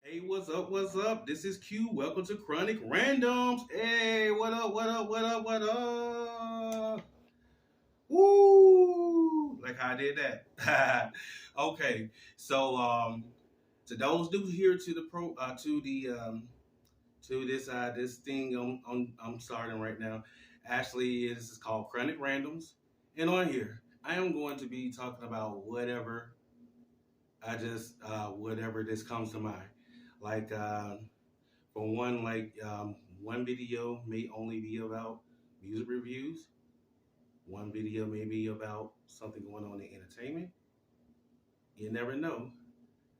Hey, what's up? What's up? This is Q. Welcome to Chronic Randoms. Hey, what up? What up? What up? What up? Woo! Like how I did that. Okay, so to those new here to the this thing I'm starting right now. Actually, this is called Chronic Randoms, and on here I am going to be talking about whatever this comes to mind. Like for one, one video may only be about music reviews. One video may be about something going on in entertainment. You never know.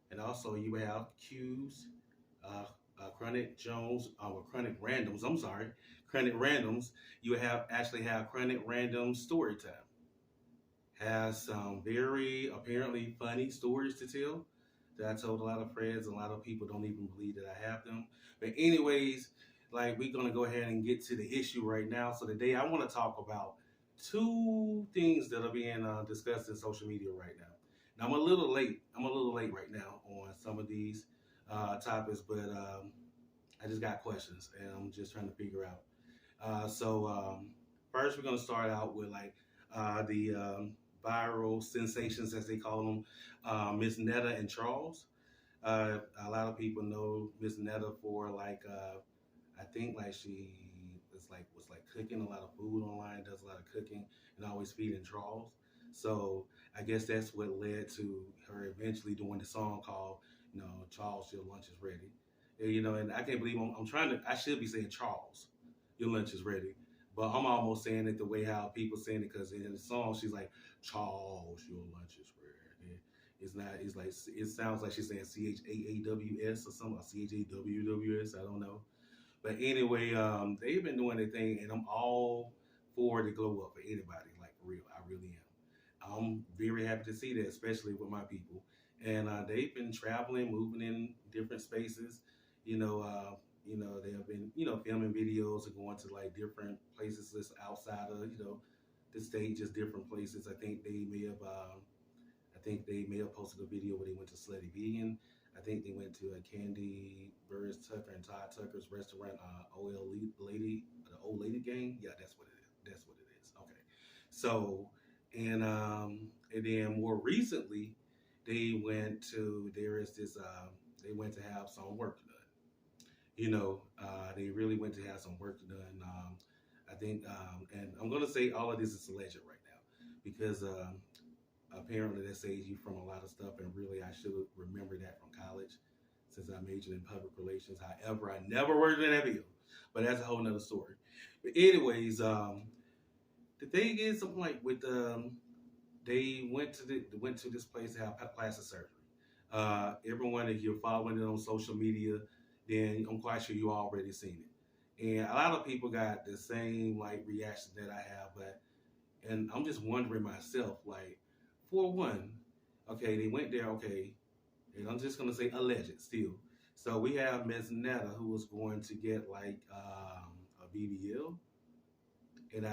And also you have cues, Chronic Jones, or Chronic Randoms. I'm sorry, Chronic Randoms. You actually have Chronic Random Story Time. Has some very apparently funny stories to tell that I told a lot of friends. A lot of people don't even believe that I have them. But anyways, like we're gonna go ahead and get to the issue right now. So today I want to talk about two things that are being discussed in social media right now. Now I'm a little late. I'm a little late right now on some of these topics, but I just got questions and I'm just trying to figure out. First, we're gonna start out with the viral sensations, as they call them, Miss Netta and Charles. A lot of people know Miss Netta for I think like she was cooking a lot of food online, does a lot of cooking, and always feeding Charles. So I guess that's what led to her eventually doing the song called, Charles, your lunch is ready. And I can't believe I'm trying to. I should be saying Charles, your lunch is ready. But I'm almost saying it the way how people saying it because in the song she's like, Charles, your lunch is ready. It's not. It's like it sounds like she's saying CHAAWS or something. CHAWWS. I don't know. But anyway, they've been doing their thing, and I'm all for the glow up for anybody. Like for real, I really am. I'm very happy to see that, especially with my people. And they've been traveling, moving in different spaces. They have been, filming videos and going to like different places that's outside of, the state, just different places. I think they may have posted a video where they went to Slutty Vegan. I think they went to a Candy Burris Tucker and Todd Tucker's restaurant, the old lady gang. Yeah, that's what it is. That's what it is. Okay. So, and then more recently, they went to there is this they went to have some work done. They really went to have some work done. I think, and I'm gonna say all of this is alleged right now because apparently that saves you from a lot of stuff, and really I should remember that from college since I majored in public relations. However, I never worked in that field, but that's a whole nother story. But anyways, the thing is, something like with they went to this place to have plastic surgery. Everyone, if you're following it on social media, then I'm quite sure you already seen it. And a lot of people got the same like reaction that I have, and I'm just wondering myself, like, for one, okay, they went there, okay, and I'm just gonna say alleged still. So we have Ms. Netta who was going to get like a BBL, and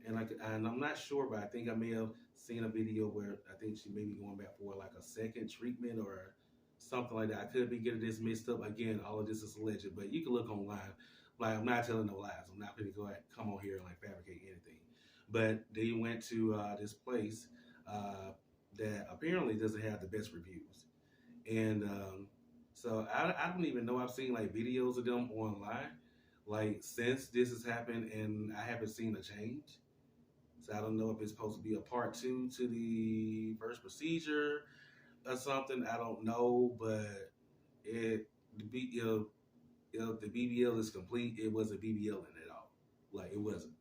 and I'm not sure, but I think I may have seen a video where I think she may be going back for like a second treatment or something like that. I could be getting this mixed up. Again, all of this is alleged, but you can look online. Like I'm not telling no lies. I'm not going to come on here and like fabricate anything. But they went to this place that apparently doesn't have the best reviews, and so I don't even know. I've seen like videos of them online, like since this has happened, and I haven't seen a change. So I don't know if it's supposed to be a part two to the first procedure or something. I don't know, but it the the BBL is complete. It wasn't BBL in it at all. Like it wasn't.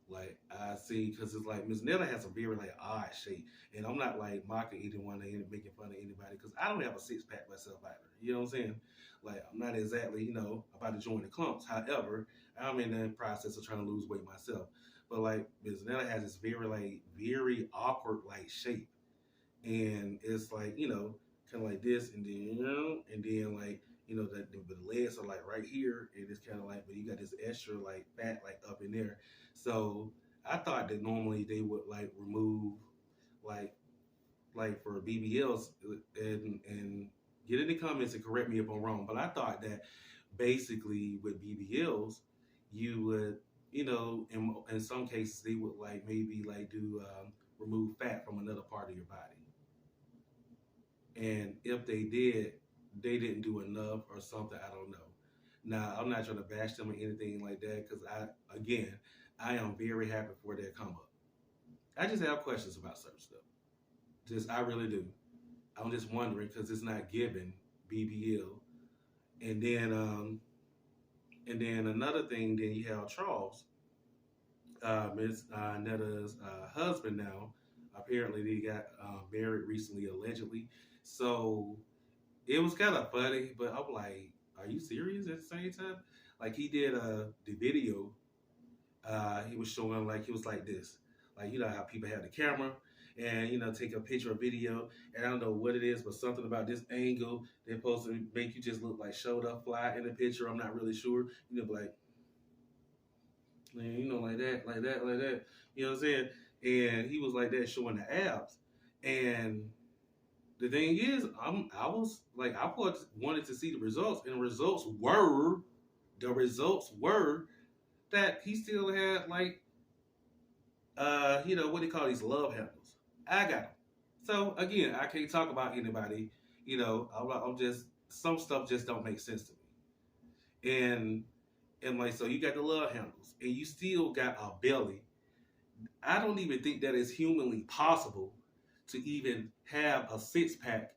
Like I see, because it's like Miss Nella has a very like odd shape, and I'm not like mocking anyone and making fun of anybody because I don't have a six pack myself either. You know what I'm saying? Like I'm not exactly about to join the clumps. However, I'm in the process of trying to lose weight myself. But like Miss Nella has this very awkward like shape, and it's like kind of like this, and then like the legs are like right here, and it's kind of like, but you got this extra like fat like up in there. So I thought that normally they would like remove like for BBLs and Get in the comments and correct me if I'm wrong. But I thought that basically with BBLs, you would, in some cases they would like maybe like do remove fat from another part of your body. And if they did, they didn't do enough or something. I don't know. Now I'm not trying to bash them or anything like that because I am very happy for their come up. I just have questions about certain stuff. Just I really do. I'm just wondering because it's not given BBL, and then another thing. Then you have Charles, Miss Netta's husband. Now, apparently they got married recently, allegedly. So it was kind of funny, but I'm like, are you serious? At the same time, like he did the video. He was showing like he was like this, like how people have the camera and take a picture or video, and I don't know what it is, but something about this angle they're supposed to make you just look like showed up fly in the picture. I'm not really sure. Like like that, like that, like that. You know what I'm saying? And he was like that, showing the abs. And the thing is, I was like, I wanted to see the results, and the results were that he still had like, what they call these love handles. I got them. So again, I can't talk about anybody. I'm just some stuff just don't make sense to me. And like, so you got the love handles, and you still got a belly. I don't even think that is humanly possible to even have a six pack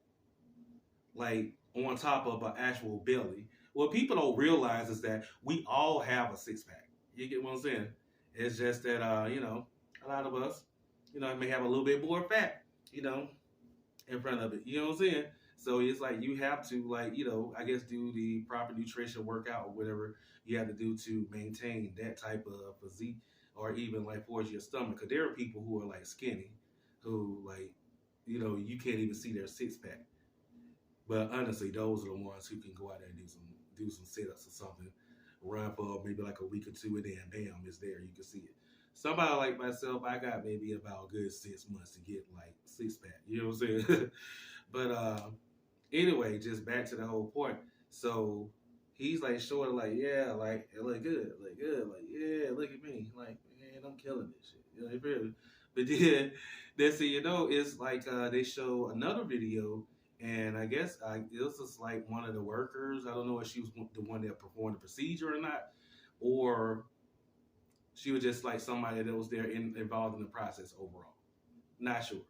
like on top of an actual belly. What people don't realize is that we all have a six pack. You get what I'm saying? It's just that a lot of us, may have a little bit more fat, in front of it. You know what I'm saying? So it's like you have to like, I guess do the proper nutrition workout or whatever you have to do to maintain that type of physique or even like forge your stomach. Because there are people who are like skinny who like, you can't even see their six pack. But honestly, those are the ones who can go out there and do some sit-ups or something, run for maybe like a week or two, and then bam, it's there. You can see it. Somebody like myself, I got maybe about a good 6 months to get like six pack. You know what I'm saying? But anyway, just back to the whole point. So he's like showing like, yeah, like it look good, like yeah, look at me, like man, I'm killing this shit. Really. But then next thing you know, it's like they show another video. And I guess it was just like one of the workers. I don't know if she was the one that performed the procedure or not, or she was just like somebody that was there involved in the process overall. Not sure,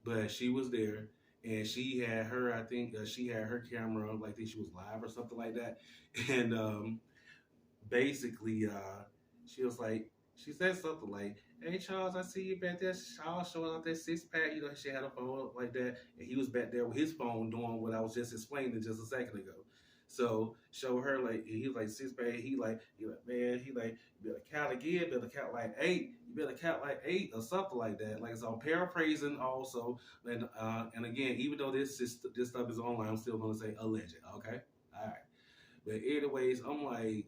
but she was there, and she had her. I think she had her camera on, like I think she was live or something like that. And basically, she was like, she said something like, "Hey Charles, I see you back there. Charles showing off that six pack." She had a phone like that, and he was back there with his phone doing what I was just explaining just a second ago. So show her like he was like six pack. He like man, he like you better count again. Better count like 8. You better count like 8 or something like that. Like so, I'm paraphrasing also. And again, even though this stuff is online, I'm still gonna say alleged. Okay, all right. But anyways, I'm like,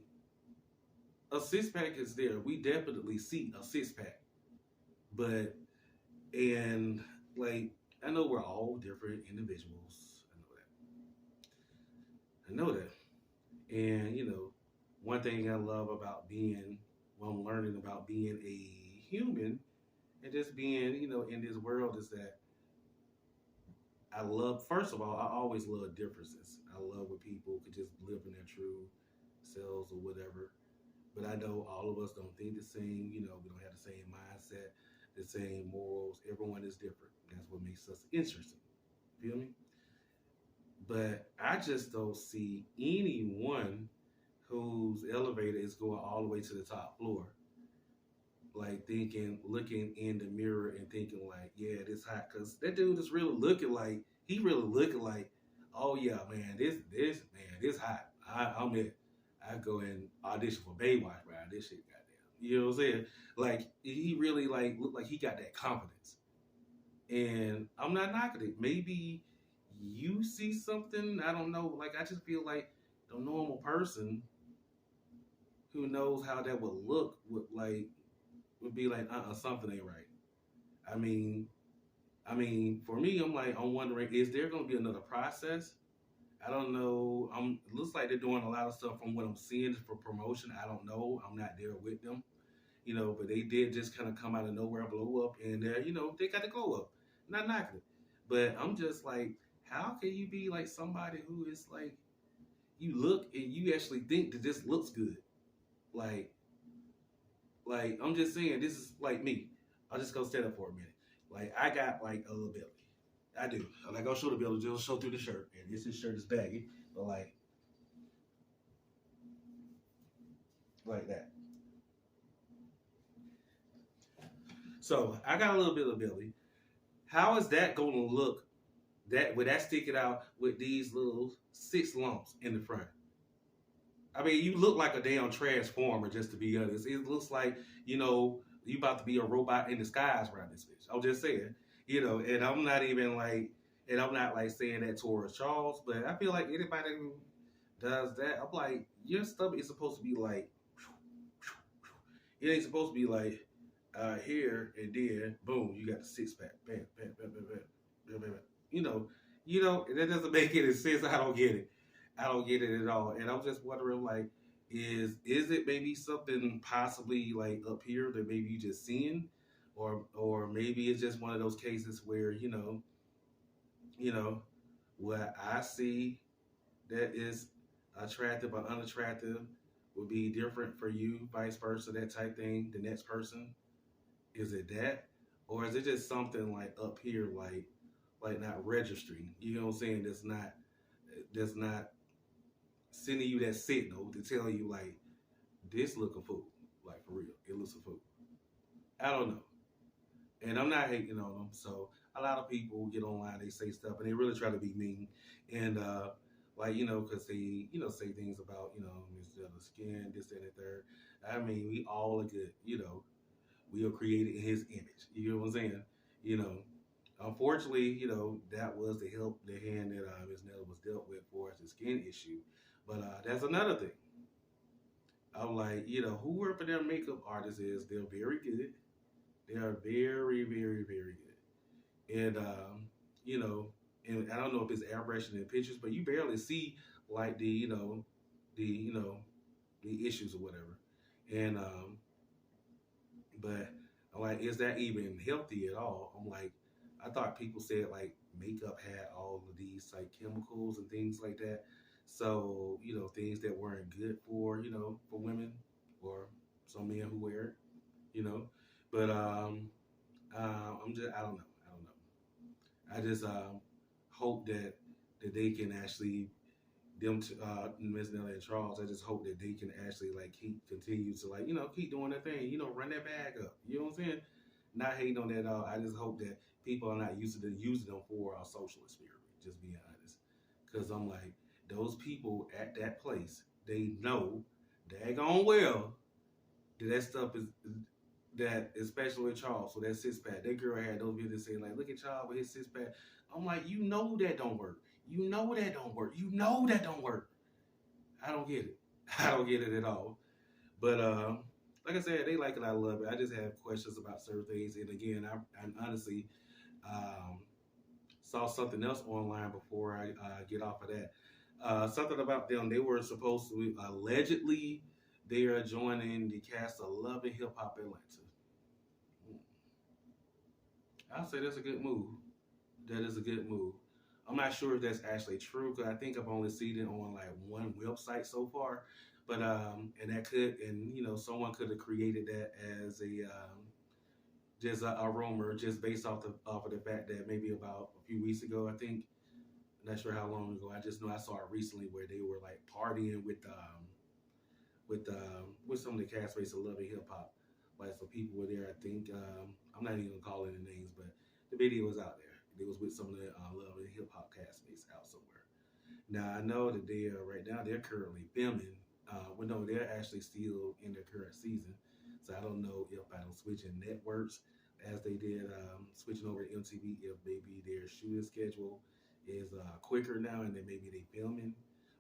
a six pack is there. We definitely see a six pack. But, and like, I know we're all different individuals. I know that. And, one thing I love about I'm learning about being a human and just being, in this world is that first of all, I always love differences. I love when people could just live in their true selves or whatever. But I know all of us don't think the same. We don't have the same mindset, the same morals. Everyone is different. That's what makes us interesting. Feel me? But I just don't see anyone whose elevator is going all the way to the top floor, like looking in the mirror and thinking like, yeah, this hot. Because that dude is really looking like, oh yeah, man, this hot. I'm it. I go and audition for Baywatch, bro. This shit, goddamn. You know what I'm saying? Like he really like looked like he got that confidence. And I'm not knocking it. Maybe you see something, I don't know. Like I just feel like the normal person who knows how that would look would be like, something ain't right. I mean, for me, I'm wondering, is there gonna be another process? I don't know. It looks like they're doing a lot of stuff from what I'm seeing for promotion. I don't know. I'm not there with them, but they did just kind of come out of nowhere, blow up, and they got the glow up. Not knocking it, but I'm just like, how can you be like somebody who is like, you look and you actually think that this looks good, like, I'm just saying, this is like me. I'll just go stand up for a minute. Like I got like a little belly. I do. Like I'll show the belly, just show through the shirt, and this shirt is baggy, but like that. So I got a little bit of belly. How is that going to look? That with that sticking out with these little 6 lumps in the front. I mean, you look like a damn transformer. Just to be honest, it looks like you about to be a robot in disguise around this bitch. I'm just saying, and I'm not even like, and I'm not like saying that towards Charles, but I feel like anybody who does that, I'm like, your stomach is supposed to be like, it ain't supposed to be like here and then boom, you got the 6 pack, bam, bam, bam, bam, bam, bam, bam, bam. You know, that doesn't make any sense. I don't get it. I don't get it at all. And I'm just wondering, like, is it maybe something possibly like up here that maybe you just seeing, or maybe it's just one of those cases where you know what I see that is attractive or unattractive would be different for you, vice versa, that type thing. The next person, is it that, or is it just something like up here, like not registering? You know what I'm saying? That's not sending you that signal to tell you like this look a fool, like for real, it looks a fool. I don't know, and I'm not hating on them. So a lot of people get online, they say stuff, and they really try to be mean, and like because they say things about Miss Jealous Skin, this that, and the third. I mean, we all are good, we are created in His image. You know what I'm saying? You know, unfortunately, that was the hand that Miss Netta was dealt with for the skin issue. But that's another thing. I'm like, whoever their makeup artist is, they're very good. They are very, very, very good. And you know, and I don't know if it's airbrushing in pictures, but you barely see like the the issues or whatever. And but I'm like, is that even healthy at all? I'm like, I thought people said like makeup had all of these like chemicals and things like that. So, things that weren't good for, for women or some men who wear it, you know. But I don't know. I don't know. I just hope that they can actually Miss Nelly and Charles. I just hope that they can actually like continue to like keep doing their thing. Run that bag up. You know what I'm saying? Not hating on that at all. I just hope that people are not using them for a social experiment. Just being honest, because I'm like those people at that place. They know daggone well that stuff is that, especially with Charles. So that 6 pack, that girl had those videos saying like, "Look at Charles with his 6 pack." I'm like, that don't work. That don't work. That don't work. I don't get it. I don't get it at all. But like I said, they like it. I love it. I just have questions about certain things. And again, I honestly um, saw something else online before I get off of that. Something about them. They were supposed to allegedly they are joining the cast of Love and Hip Hop Atlanta. I'll say that's a good move. That is a good move. I'm not sure if that's actually true because I think I've only seen it on like one website so far. But and that could, and someone could have created that as a just a rumor, just based off of the fact that maybe about a few weeks ago, I think, not sure how long ago. I just know I saw it recently where they were like partying with some of the castmates of Love and Hip Hop. Like some people were there. I think I'm not even calling the names, but the video was out there. They was with some of the Love and Hip Hop castmates out somewhere. Now I know that they are right now. They're currently filming. Well, no, they're actually still in their current season. So I don't know if by them switching networks as they did switching over to MTV, if maybe their shooting schedule is quicker now, and then maybe they filming,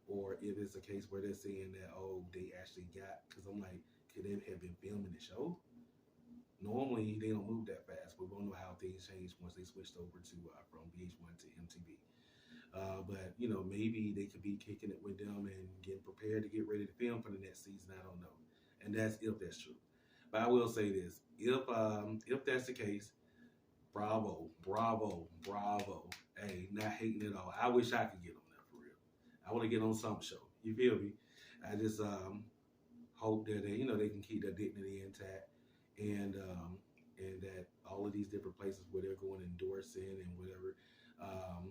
or if it's a case where they're saying that they actually got, because I'm like, could they have been filming the show? Normally they don't move that fast, but we don't know how things changed once they switched over to from VH1 to MTV. But you know, maybe they could be kicking it with them and getting prepared to get ready to film for the next season. I don't know, and that's if that's true. But I will say this: if that's the case, bravo, bravo, bravo. Hey, not hating at all. I wish I could get on that for real. I want to get on some show. You feel me? I just hope that they can keep their dignity intact, and that all of these different places where they're going endorsing and whatever, um,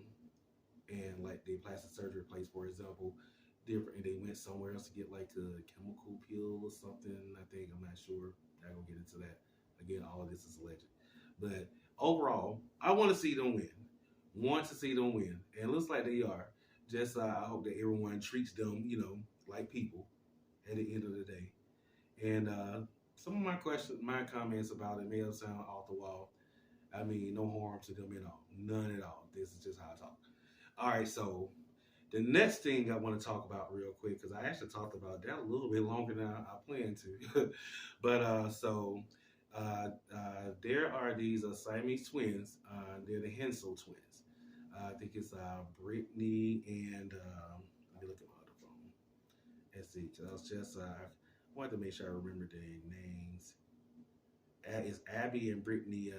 and like the plastic surgery place, for example, different, and they went somewhere else to get like a chemical peel or something. I think I'm not sure. I don't get into that. Again, all of this is alleged, but overall, I want to see them win. Want to see them win, and it looks like they are. Just I hope that everyone treats them, like people at the end of the day. And some of my comments about it may have sound off the wall. I mean, no harm to them at all, none at all. This is just how I talk. All right, so the next thing I want to talk about real quick, because I actually talked about that a little bit longer than I planned to. But there are these Siamese twins. They're the Hensel twins. I think it's Brittany and let me look at my other phone. Let's see. I was just wanted to make sure I remember their names. It's Abby and Brittany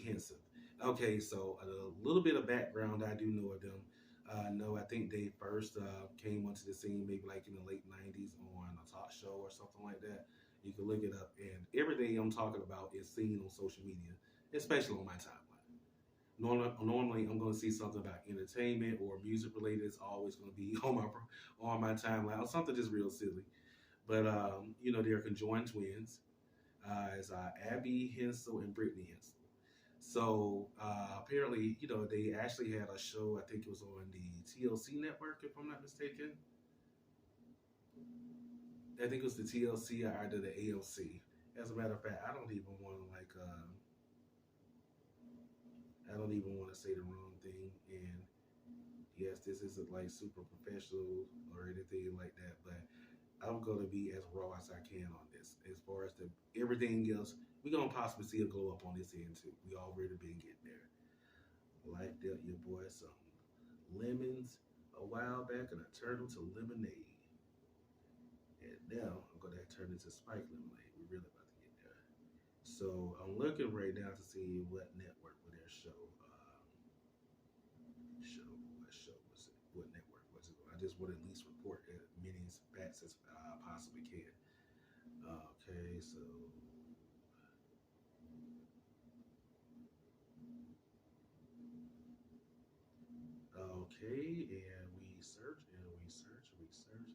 Henson. Okay, so a little bit of background I do know of them. No, I think they first came onto the scene maybe like in the late 90s on a talk show or something like that. You can look it up, and everything I'm talking about is seen on social media, especially on my timeline. Normally, I'm going to see something about entertainment or music related. It's always going to be on my timeline or something just real silly. But they're conjoined twins. It's Abby Hensel and Brittany Hensel. So apparently, they actually had a show. I think it was on the TLC network, if I'm not mistaken. I think it was the TLC or either the ALC. As a matter of fact, I don't even want to I don't even want to say the wrong thing. And yes, this isn't like super professional or anything like that, but I'm gonna be as raw as I can on this. As far as everything else, we're gonna possibly see a glow up on this end too. We already been getting there. Life dealt your boy some lemons a while back, and I turned them to lemonade. And now I'm gonna turn it to spiked lemonade. We're really about to get there. So I'm looking right now to see what network will their show. What show was it? What network was it? I just want to at least report as many facts as I possibly can. Okay, so okay, and we search and we search and we search.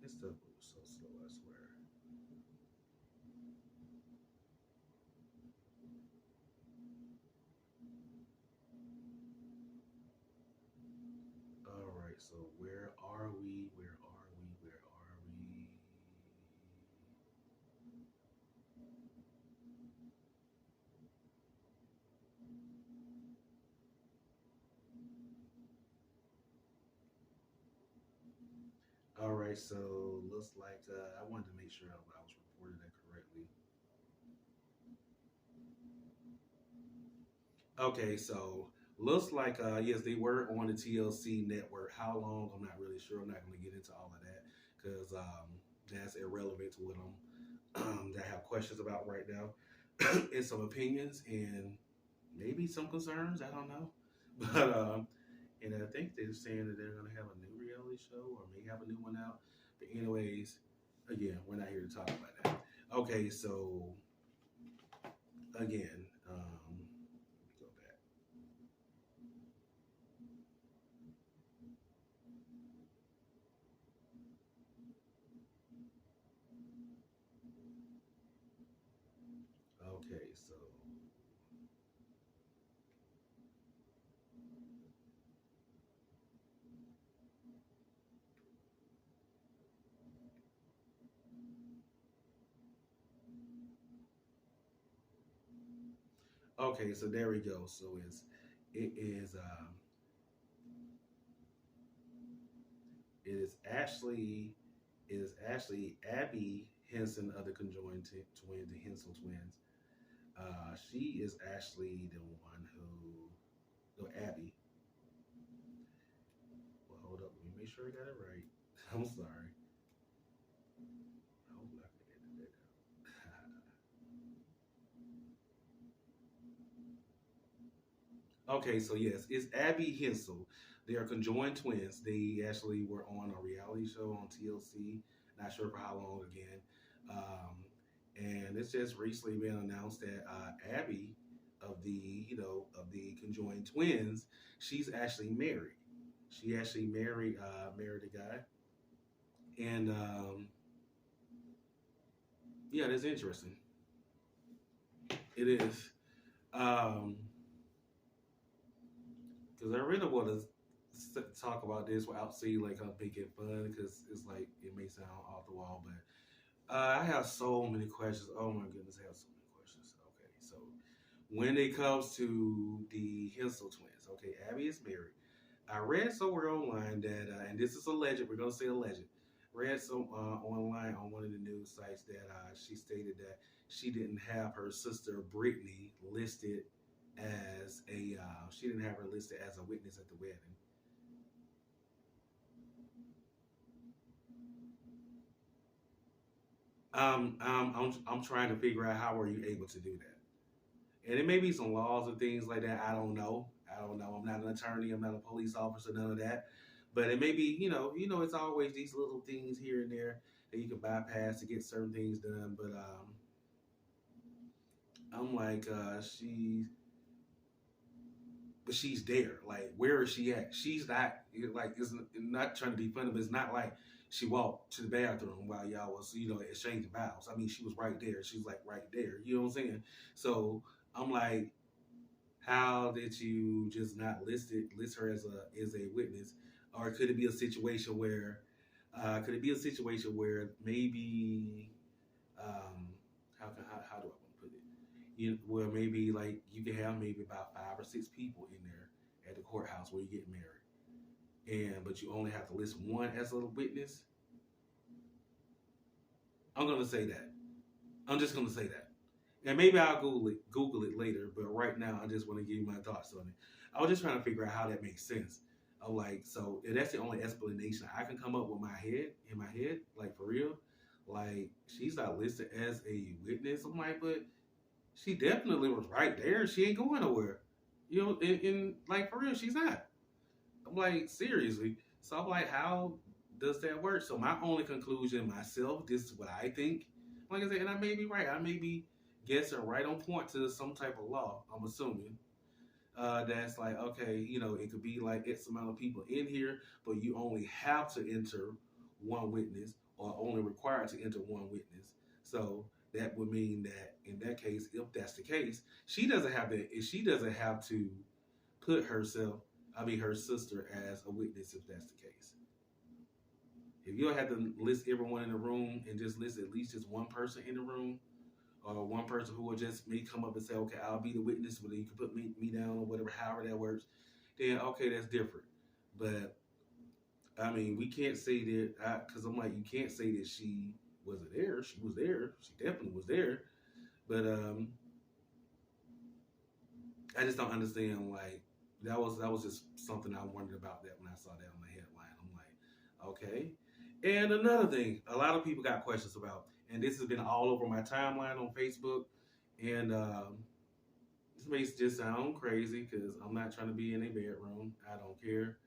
This stuff moves so slow, I swear. All right, so where are we? Where are we? Where are we? All right, so looks like I wanted to make sure I was reporting that correctly. Okay, so looks like yes, they were on the TLC network. How long? I'm not really sure. I'm not going to get into all of that because that's irrelevant to what that I have questions about right now, and some opinions and maybe some concerns. I don't know, but and I think they're saying that they're going to have a new reality show or may have a new one out. But anyways, again, we're not here to talk about that. Okay, so again, go back. Okay, so okay, so there we go. So it is it is actually it is actually Abby Henson of the conjoined twins, the Hensel twins. She is actually the one who, no, Abby. make sure I got it right. I'm sorry. Hopefully I can edit that out. Okay, so yes, it's Abby Hensel. They are conjoined twins. They actually were on a reality show on TLC. Not sure for how long again. Um, and it's just recently been announced that Abby of the conjoined twins, she's actually married. She actually married a guy, and yeah, that's interesting. It is. Um, because I really want to talk about this without seeing like I'm making fun, because it's like it may sound off the wall, but I have so many questions. Oh my goodness, I have so many questions. Okay, so when it comes to the Hensel twins, okay, Abby is married. I read somewhere online that, and this is alleged, we're going to say alleged, read some online on one of the news sites that she stated that she didn't have her sister Brittany listed as she didn't have her listed as a witness at the wedding. I'm trying to figure out how were you able to do that, and it may be some laws and things like that. I don't know. I don't know. I'm not an attorney. I'm not a police officer. None of that. But it may be, it's always these little things here and there that you can bypass to get certain things done. But I'm like, but she's there. Like, where is she at? She's not like it's not trying to be funny, but it's not like she walked to the bathroom while y'all was exchanging vows. I mean, she was right there. She was like right there. You know what I'm saying? So I'm like, how did you just not list her as a witness, or could it be a situation where maybe how do I want to put it? Where maybe like you can have maybe about 5 or 6 people in there at the courthouse where you get married, and but you only have to list one as a witness. I'm gonna say that. I'm just gonna say that. And maybe I'll Google it later, but right now I just want to give you my thoughts on it. I was just trying to figure out how that makes sense. I'm like, so if that's the only explanation I can come up with in my head, like for real. Like she's not listed as a witness. I'm like, but she definitely was right there. She ain't going nowhere. In like for real, she's not. I'm like, seriously. So I'm like, how does that work? So my only conclusion myself, this is what I think. Like I said, and I may be right. I may be guessing right on point to some type of law. I'm assuming that's like, okay, it could be like X amount of people in here, but you only have to enter one witness, or only required to enter one witness. So that would mean that in that case, if that's the case, she doesn't have to put her sister as a witness if that's the case. If you don't have to list everyone in the room and just list at least just one person in the room, or one person who will just may come up and say, okay, I'll be the witness, but you can put me down or whatever, however that works, then okay, that's different. But I mean, we can't say that, because I'm like, you can't say that she wasn't there. She was there. She definitely was there. But I just don't understand. Like that was just something I wondered about that when I saw that on the headline. I'm like, okay. And another thing, a lot of people got questions about, and this has been all over my timeline on Facebook, and this makes just sound crazy because I'm not trying to be in a bedroom. I don't care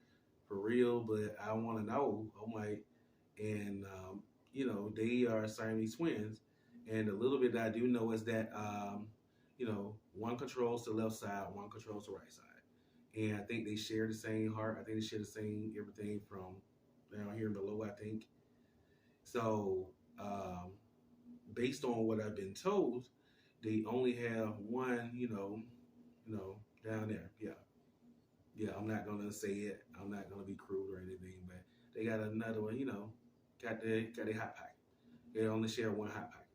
for real, but I want to know. I'm like, and they are Siamese twins, and a little bit that I do know is that one controls the left side, one controls the right side, and I think they share the same heart. I think they share the same everything from down here and below. I think so. Based on what I've been told, they only have one. Down there. Yeah, yeah. I'm not gonna say it. I'm not gonna be crude or anything, but they got another one. Got a hot pocket. They only share one hot pocket.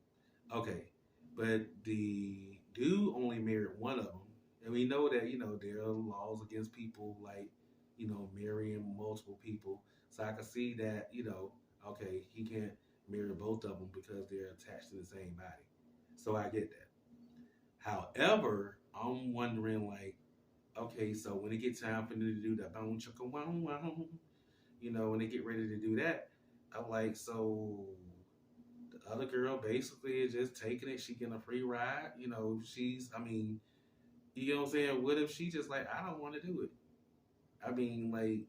Okay, but the dude only married one of them, and we know that there are laws against people like marrying multiple people. So I can see that okay, he can't marry both of them because they're attached to the same body. So I get that. However, I'm wondering like, okay, so when it gets time for them to do that bone chugga wow wow, when they get ready to do that, I'm like, so the other girl basically is just taking it. She getting a free ride. I mean, you know what I'm saying? What if she just like, I don't want to do it? I mean, like,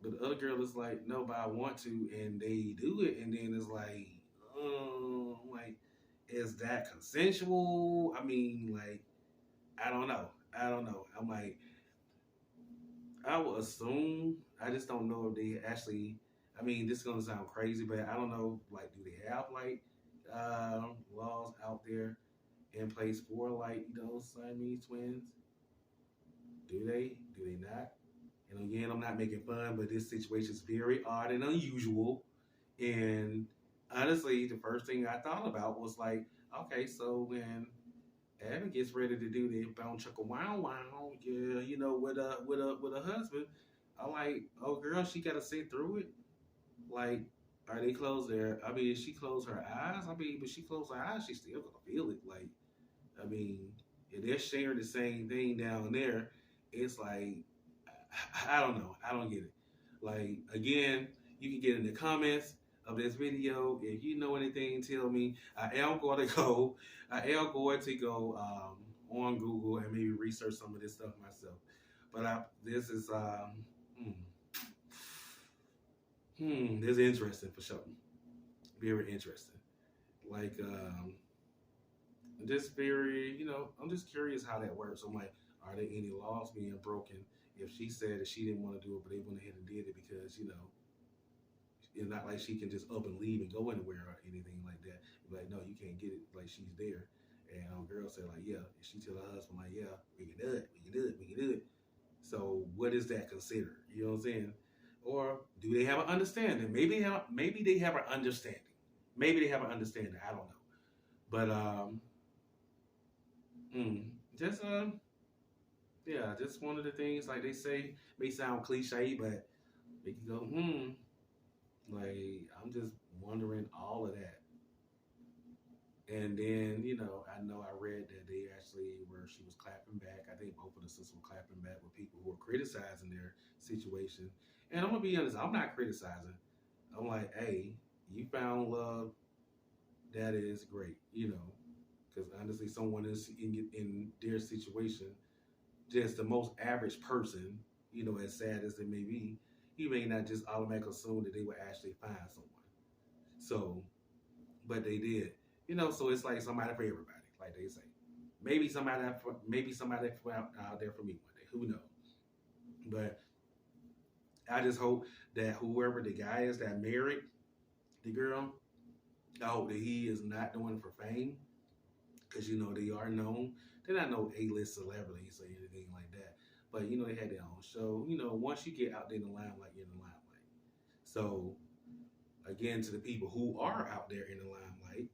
but the other girl is like, no, but I want to, and they do it, and then it's like, is that consensual? I mean, like, I don't know. I don't know. I'm like, I will assume. I just don't know if they actually. I mean, this is gonna sound crazy, but I don't know. Like, do they have like laws out there in place for like Siamese twins? Do they? Do they not? And again, I'm not making fun, but this situation is very odd and unusual. And honestly, the first thing I thought about was like, okay, so when Evan gets ready to do the bound chuckle wow wow, yeah, with a husband, I'm like, oh girl, she gotta sit through it. Like, are they close their? I mean, if she closed her eyes, I mean, but she closed her eyes, she still gonna feel it. Like, I mean, if they're sharing the same thing down there, it's like, I don't know. I don't get it. Like, again, you can get in the comments of this video. If you know anything, tell me. I am going to go on Google and maybe research some of this stuff myself. But this is this is interesting for sure. Very interesting. Like just very, I'm just curious how that works. I'm like, are there any laws being broken if she said that she didn't want to do it, but they went ahead and did it because, it's not like she can just up and leave and go anywhere or anything like that. Like, no, you can't get it. Like, she's there. And girl said, like, yeah. And she tell her husband, like, yeah, we can do it. We can do it. We can do it. So what is that considered? You know what I'm saying? Or do they have an understanding? Maybe they have an understanding. Maybe they have an understanding. I don't know. But just yeah, just one of the things, like they say, may sound cliche, but make you go, like, I'm just wondering all of that. And then, I know I read that they actually she was clapping back. I think both of the sisters were clapping back with people who were criticizing their situation. And I'm gonna be honest, I'm not criticizing. I'm like, hey, you found love, that is great, because honestly, someone is in their situation, just the most average person, as sad as they may be, you may not just automatically assume that they would actually find someone. So, but they did, so it's like somebody for everybody, like they say. Maybe somebody out there for me one day. Who knows? But I just hope that whoever the guy is that married the girl, I hope that he is not doing it for fame, because they are known. They're not no A-list celebrities or anything like that. But they had their own show. Once you get out there in the limelight, you're in the limelight. So again, to the people who are out there in the limelight,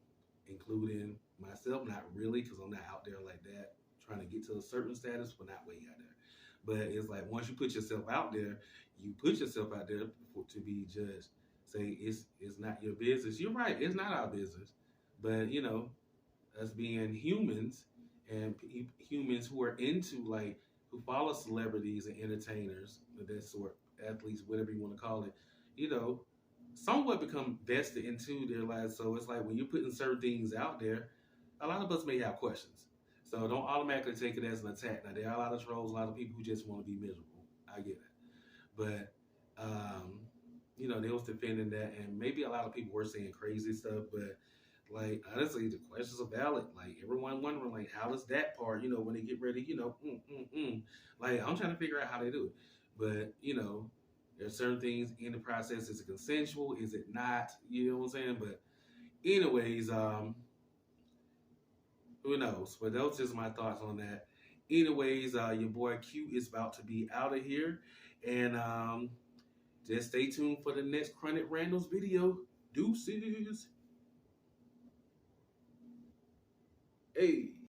including myself, not really, because I'm not out there like that, trying to get to a certain status, but not way out there. But it's like, once you put yourself out there, you put yourself out there to be judged. Say it's not your business. You're right, it's not our business. But us being humans, and humans who are into, like, who follow celebrities and entertainers of that sort, athletes, whatever you want to call it, somewhat become vested into their lives. So it's like, when you're putting certain things out there, a lot of us may have questions. So don't automatically take it as an attack. Now, there are a lot of trolls, a lot of people who just want to be miserable. I get it. But, they was defending that, and maybe a lot of people were saying crazy stuff, but, like, honestly, the questions are valid. Like, everyone wondering, like, how does that part, when they get ready, like, I'm trying to figure out how they do it. But, there's certain things in the process. Is it consensual? Is it not? You know what I'm saying? But anyways, who knows? But those are just my thoughts on that. Anyways, your boy Q is about to be out of here. And just stay tuned for the next Qronik Randomz video. Deuces. Hey.